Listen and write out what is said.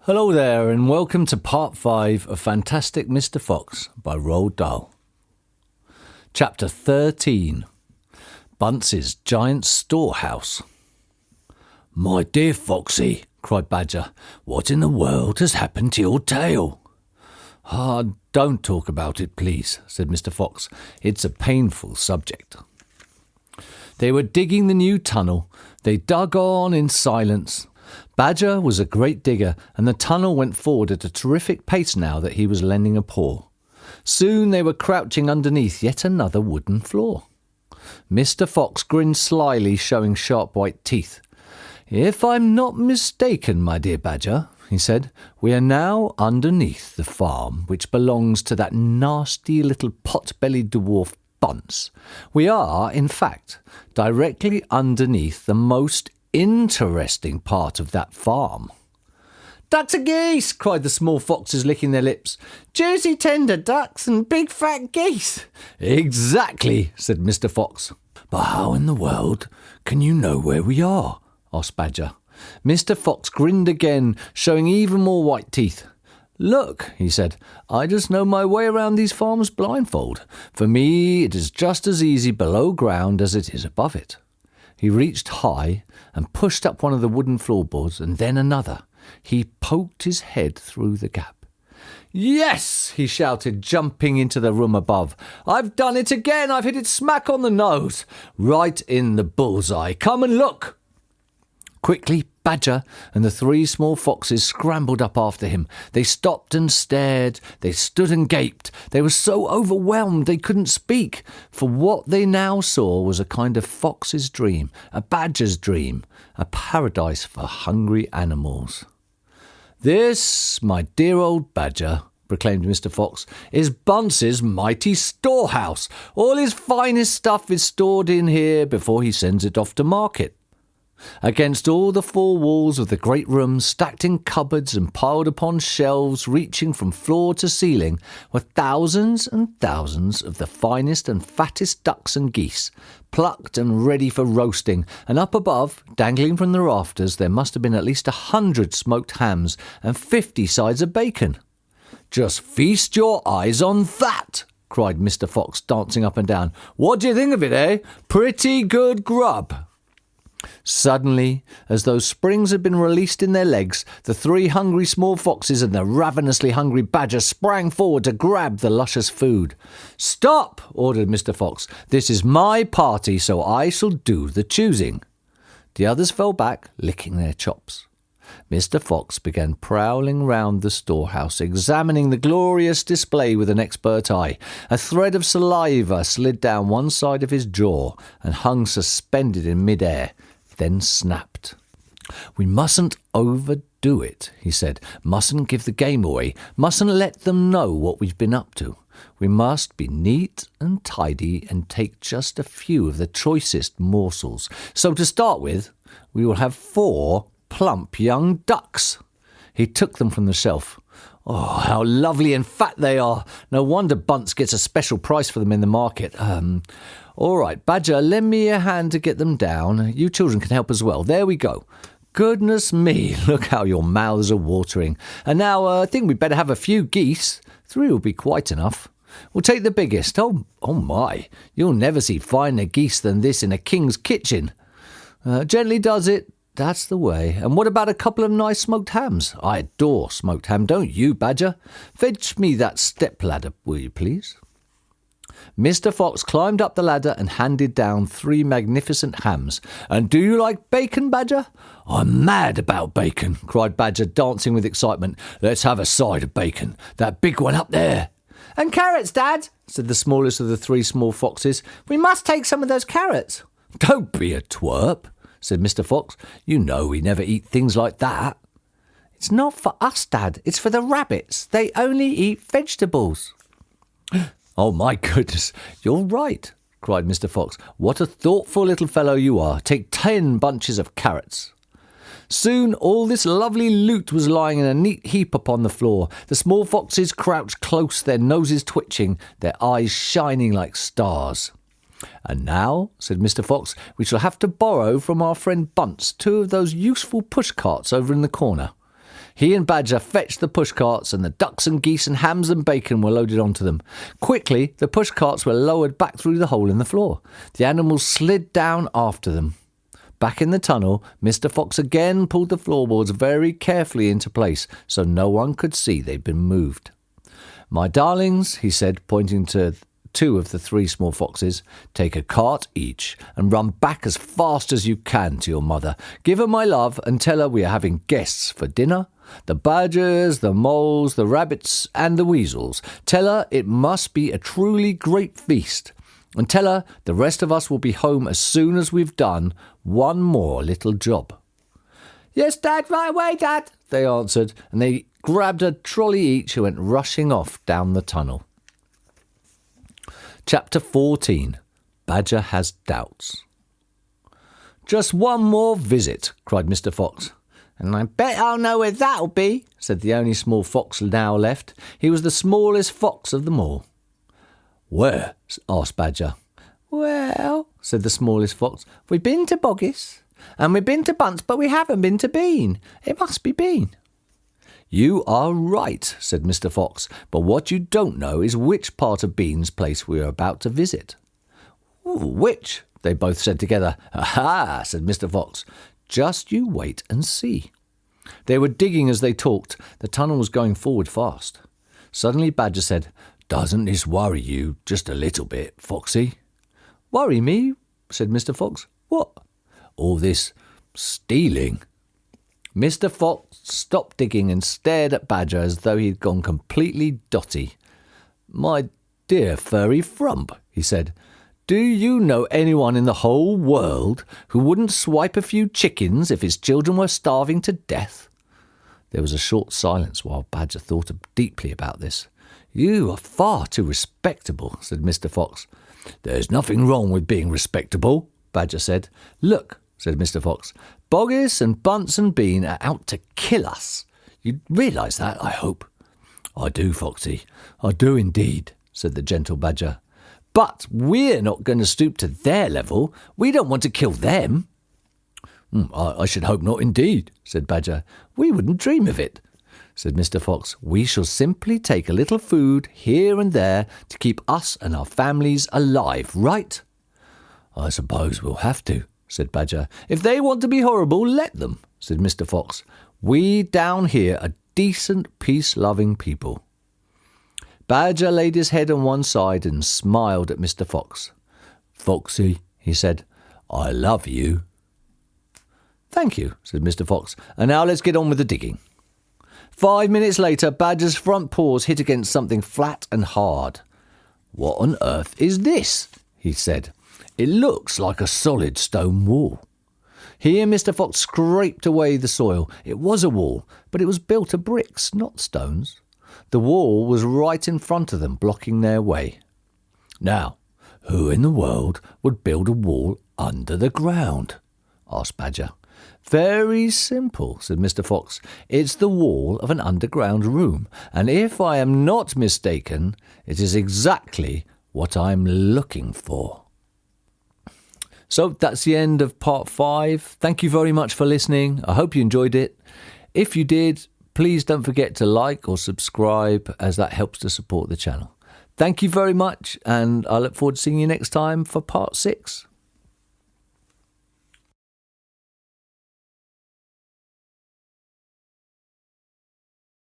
Hello there, and welcome to Part 5 of Fantastic Mr. Fox by Roald Dahl. Chapter 13. Bunce's Giant Storehouse. "My dear Foxy," cried Badger, "what in the world has happened to your tail?" Don't talk about it, please," said Mr. Fox. "It's a painful subject." They were digging the new tunnel. They dug on in silence. Badger was a great digger, and the tunnel went forward at a terrific pace now that he was lending a paw. Soon they were crouching underneath yet another wooden floor. Mr. Fox grinned slyly, showing sharp white teeth. "If I'm not mistaken, my dear Badger," he said, "we are now underneath the farm which belongs to that nasty little pot-bellied dwarf Bunce. We are, in fact, directly underneath the most interesting part of that farm." "Ducks and geese!" cried the small foxes, licking their lips. "Juicy tender ducks and big fat geese." "Exactly," said Mr. Fox. "But how in the world can you know where we are?" asked Badger. Mr. Fox grinned again, showing even more white teeth. "Look," he said, "I just know my way around these farms blindfold. For me, it is just as easy below ground as it is above it." He reached high and pushed up one of the wooden floorboards and then another. He poked his head through the gap. "Yes!" he shouted, jumping into the room above. "I've done it again! I've hit it smack on the nose! Right in the bullseye! Come and look!" Quickly, Badger and the three small foxes scrambled up after him. They stopped and stared. They stood and gaped. They were so overwhelmed they couldn't speak, for what they now saw was a kind of fox's dream, a badger's dream, a paradise for hungry animals. "This, my dear old Badger," proclaimed Mr. Fox, "is Bunce's mighty storehouse. All his finest stuff is stored in here before he sends it off to market. Against all the four walls of the great room, stacked in cupboards and piled upon shelves reaching from floor to ceiling, were thousands and thousands of the finest and fattest ducks and geese, plucked and ready for roasting, and up above, dangling from the rafters, there must have been at least 100 smoked hams and 50 sides of bacon. "Just feast your eyes on that!" cried Mr. Fox, dancing up and down. "What do you think of it, eh? Pretty good grub." Suddenly, as though springs had been released in their legs, the three hungry small foxes and the ravenously hungry Badger sprang forward to grab the luscious food. "Stop!" ordered Mr. Fox. "This is my party, so I shall do the choosing." The others fell back, licking their chops. Mr. Fox began prowling round the storehouse, examining the glorious display with an expert eye. A thread of saliva slid down one side of his jaw and hung suspended in mid-air, then snapped. "We mustn't overdo it," he said. "Mustn't give the game away. Mustn't let them know what we've been up to. We must be neat and tidy and take just a few of the choicest morsels. So to start with, we will have 4 plump young ducks." He took them from the shelf. "Oh, how lovely and fat they are! No wonder Bunce gets a special price for them in the market. All right, Badger, lend me a hand to get them down. You children can help as well. There we go. Goodness me, look how your mouths are watering. And now I think we'd better have a few geese. 3 will be quite enough. We'll take the biggest. Oh my, you'll never see finer geese than this in a king's kitchen. Gently does it. That's the way. And what about a couple of nice smoked hams? I adore smoked ham, don't you, Badger? Fetch me that step-ladder, will you please?" Mr. Fox climbed up the ladder and handed down 3 magnificent hams. "And do you like bacon, Badger?" "I'm mad about bacon," cried Badger, dancing with excitement. "Let's have a side of bacon. That big one up there." "And carrots, Dad," said the smallest of the 3 small foxes. "We must take some of those carrots." "Don't be a twerp," said Mr. Fox. "You know we never eat things like that." "It's not for us, Dad. It's for the rabbits. They only eat vegetables." "Oh, my goodness, you're right," cried Mr. Fox. "What a thoughtful little fellow you are. Take 10 bunches of carrots." Soon all this lovely loot was lying in a neat heap upon the floor. The small foxes crouched close, their noses twitching, their eyes shining like stars. "And now," said Mr. Fox, "we shall have to borrow from our friend Bunce 2 of those useful push carts over in the corner." He and Badger fetched the pushcarts, and the ducks and geese and hams and bacon were loaded onto them. Quickly, the pushcarts were lowered back through the hole in the floor. The animals slid down after them. Back in the tunnel, Mr. Fox again pulled the floorboards very carefully into place so no one could see they'd been moved. "My darlings," he said, pointing to 2 of the 3 small foxes, "take a cart each and run back as fast as you can to your mother. Give her my love and tell her we are having guests for dinner. The badgers, the moles, the rabbits and the weasels. Tell her it must be a truly great feast. And tell her the rest of us will be home as soon as we've done one more little job." "Yes, Dad, right away, Dad," they answered, and they grabbed a trolley each and went rushing off down the tunnel. Chapter 14. Badger Has Doubts. "Just one more visit," cried Mr. Fox. "And I bet I'll know where that'll be," said the only small fox now left. He was the smallest fox of them all. "Where?" asked Badger. "Well," said the smallest fox, "we've been to Boggis, and we've been to Bunce, but we haven't been to Bean. It must be Bean." "You are right," said Mr. Fox, "but what you don't know is which part of Bean's place we are about to visit." "Which?" they both said together. "Aha!" said Mr. Fox. "Just you wait and see." They were digging as they talked. The tunnel was going forward fast. Suddenly Badger said, "Doesn't this worry you just a little bit, Foxy?" "Worry me?" said Mr. Fox. "What?" "All this stealing." Mr. Fox stopped digging and stared at Badger as though he'd gone completely dotty. "My dear furry frump," he said, "do you know anyone in the whole world who wouldn't swipe a few chickens if his children were starving to death?" There was a short silence while Badger thought deeply about this. "You are far too respectable," said Mr. Fox. "There's nothing wrong with being respectable," Badger said. "Look," said Mr. Fox, "Boggis and Bunce and Bean are out to kill us. You realise that, I hope?" "I do, Foxy. I do indeed," said the gentle Badger. "But we're not going to stoop to their level. We don't want to kill them." I should hope not indeed," said Badger. "We wouldn't dream of it," said Mr. Fox. "We shall simply take a little food here and there to keep us and our families alive, right?" "I suppose we'll have to," said Badger. "If they want to be horrible, let them," said Mr. Fox. "We down here are decent, peace-loving people." Badger laid his head on one side and smiled at Mr. Fox. "Foxy," he said, "I love you." "Thank you," said Mr. Fox. "And now let's get on with the digging." 5 minutes later, Badger's front paws hit against something flat and hard. "What on earth is this?" he said. "It looks like a solid stone wall." He and Mr. Fox scraped away the soil. It was a wall, but it was built of bricks, not stones. The wall was right in front of them, blocking their way. "Now, who in the world would build a wall under the ground?" asked Badger. "Very simple," said Mr. Fox. "It's the wall of an underground room, and if I am not mistaken, it is exactly what I'm looking for." So that's the end of part 5. Thank you very much for listening. I hope you enjoyed it. If you did, please don't forget to like or subscribe, as that helps to support the channel. Thank you very much, and I look forward to seeing you next time for part 6.